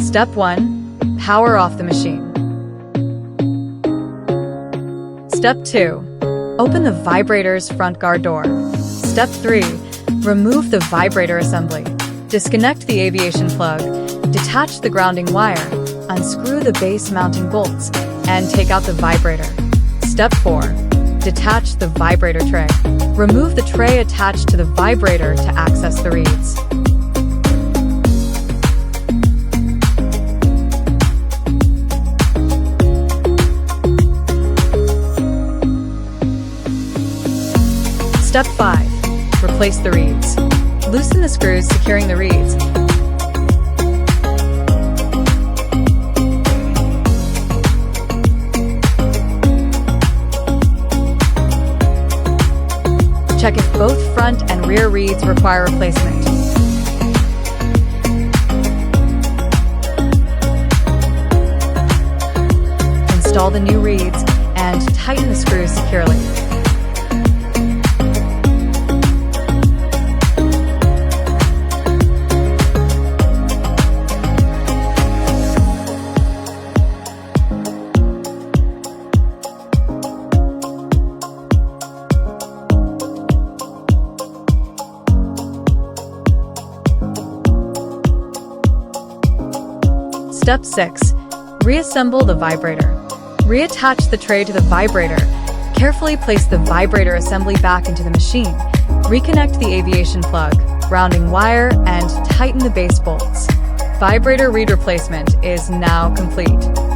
Step 1. Power off the machine. Step 2. Open the vibrator's front guard door. Step 3. Remove the vibrator assembly. Disconnect the aviation plug, detach the grounding wire, unscrew the base mounting bolts, and take out the vibrator. Step 4. Detach the vibrator tray. Remove the tray attached to the vibrator to access the reeds. Step 5. Replace the reeds. Loosen the screws securing the reeds. Check if both front and rear reeds require replacement. Install the new reeds and tighten the screws securely. Step 6. Reassemble the vibrator. Reattach the tray to the vibrator. Carefully place the vibrator assembly back into the machine. Reconnect the aviation plug, grounding wire, and tighten the base bolts. Vibrator reed replacement is now complete.